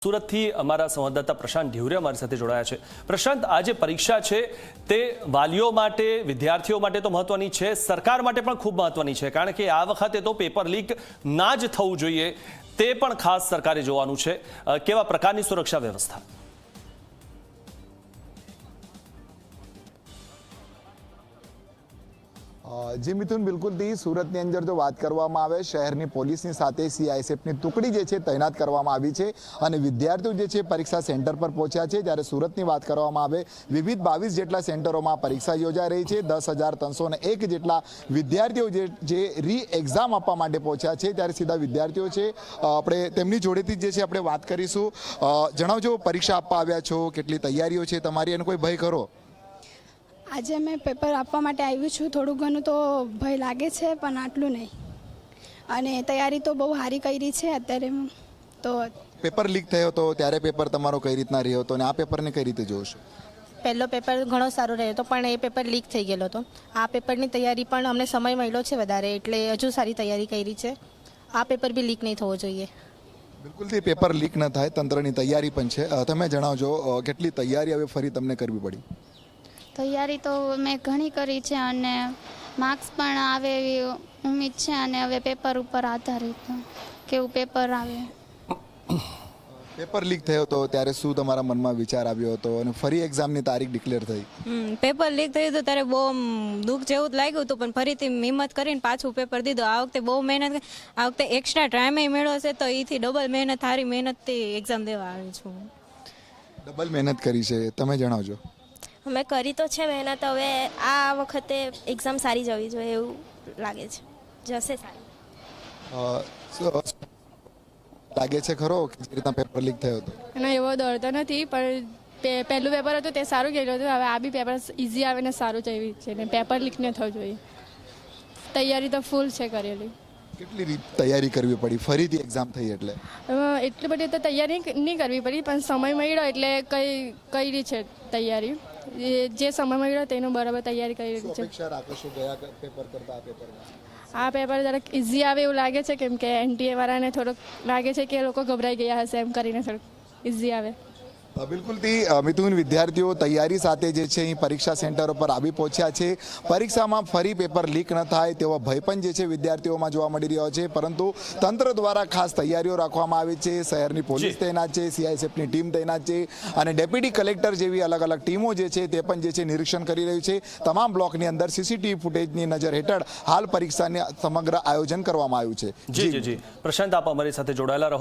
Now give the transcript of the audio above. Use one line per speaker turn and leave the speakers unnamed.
સુરતથી અમારા સંવાદદાતા પ્રશાંત ઢેવરે અમારી સાથે જોડાયા છે। પ્રશાંત, આ જે પરીક્ષા છે તે વાલીઓ માટે, વિદ્યાર્થીઓ માટે તો મહત્વની છે, સરકાર માટે પણ ખૂબ મહત્વની છે, કારણ કે આ વખતે તો પેપર લીક ના જ થવું જોઈએ તે પણ ખાસ સરકારે જોવાનું છે। કેવા પ્રકારની સુરક્ષા વ્યવસ્થા?
जी मिथुन, बिल्कुल थी सूरतनी अंदर जो बात करवामां आवे शहरनी पोलीसनी साथे सीआईएसएफनी टुकड़ी जे छे तैनात करवामां आवी छे अने विद्यार्थीओ जे छे परीक्षा सेंटर पर पहोंच्या छे। ज्यारे सूरतनी बात करवामां आवे विविध 22 जेटला सेंटरोमां परीक्षा योजाई रही छे। 10,301 जेटला विद्यार्थीओ जे री एक्जाम आपवा माटे पहोंच्या छे। त्यारे सीधा विद्यार्थीओ छे आपणे तेमनी जोडेथी जे छे आपणे वात करीशुं। जणावजो, परीक्षा आपवा आव्या छो, केटली तैयारीओ छे तमारी अने कोई भय खरो?
आज मैं पेपर आपवा माटे आवी छूँ। थोड़ું ઘણું તો ભય લાગે છે, પણ આટલું નહીં, અને તૈયારી તો બહુ સારી કરી છે અત્યારે। તો
પેપર લીક થયો તો ત્યારે પેપર તમારો કઈ રીતના રહ્યો હતો અને આ પેપરને કઈ રીતે જોવો છો?
પહેલો પેપર ઘણો સારો રહ્યો હતો, પણ એ પેપર લીક થઈ ગયેલો હતો। આ પેપરની તૈયારી પણ અમને સમય મળ્યો છે વધારે, એટલે હજુ સારી તૈયારી કરી છે। આ પેપર બી લીક નહીં થવો જોઈએ।
બિલકુલથી પેપર લીક ન થાય, તંત્રની તૈયારી પણ છે। તમે જણાવજો, કેટલી તૈયારી હવે ફરી તમને કરવી પડી?
તૈયારી તો મેં ઘણી કરી છે અને માર્ક્સ પણ આવે એવી ઉમ્મીદ છે, અને હવે પેપર ઉપર આધારિત કેવું પેપર આવે।
પેપર લીક થયો તો ત્યારે શું તમારા મનમાં વિચાર આવ્યો હતો અને ફરી એક્ઝામની તારીખ ડિક્લેર થઈ?
પેપર લીક થયું હતું ત્યારે બહુ દુઃખ જેવું જ લાગ્યું હતું, પણ ફરીથી હિંમત કરીને પાછું પેપર દીધું। આ વખતે બહુ મહેનત, આ વખતે એક્સ્ટ્રા ટાઈમે મેળવ્યો છે, તો એથી ડબલ મહેનત, સારી મહેનતથી એક્ઝામ દેવા આવી છું।
ડબલ મહેનત કરી છે, તમે જણાવજો।
અમે કરી તો છે મહેનત, હવે આ વખતે એક્ઝામ સારી જવી જોઈએ એવું લાગે છે, જશે સારી।
લાગે છે ખરો કે જે રીતના પેપર લીક થયો હતો?
એનો એવો ડર તો નથી, પણ પહેલું પેપર હતું તે સારું ગયેલું હતું। હવે આ બી પેપર ઇઝી આવે ને સારું જઈ છે, ને પેપર લીક ન થવું જોઈએ। તૈયારી તો ફૂલ છે કરેલી।
કેટલી તૈયારી કરવી પડી ફરીથી એક્ઝામ થઈ એટલે?
એટલી બધી તો તૈયારી નહીં કરવી પડી, પણ સમય મળ્યો એટલે કરી છે તૈયારી। જે સમય મળ્યો તેનું બરાબર તૈયારી કરી છે।
અપેક્ષા રાખો છો ગયા પેપર કરતા આ પેપરમાં?
આ પેપર જરાક ઇઝી આવે એવું લાગે છે, કેમ કે એનટીએ વાળાને થોડુંક લાગે છે કે લોકો ગભરાઈ ગયા હશે, એમ કરીને થોડુંક ઇઝી આવે।
બિલકુલથી મિથુન, વિદ્યાર્થીઓ તૈયારી સાથે જે છે અહીં પરીક્ષા સેન્ટરો પર આવી પહોંચ્યા છે। પરીક્ષામાં ફરી પેપર લીક ન થાય તેવો ભય પણ જે છે વિદ્યાર્થીઓમાં જોવા મળી રહ્યો છે, પરંતુ તંત્ર દ્વારા ખાસ તૈયારીઓ રાખવામાં આવી છે। શહેરની પોલીસ તૈનાત છે, સીઆઈએસએફની ટીમ તૈનાત છે, અને ડેપ્યુટી કલેક્ટર જેવી અલગ અલગ ટીમો જે છે તે પણ જે છે નિરીક્ષણ કરી રહી છે। તમામ બ્લોકની અંદર સીસીટીવી ફૂટેજની નજર હેઠળ હાલ પરીક્ષાને સમગ્ર આયોજન કરવામાં આવ્યું છે।
જી પ્રશાંત, આપ અમારી સાથે જોડાયેલા રહો।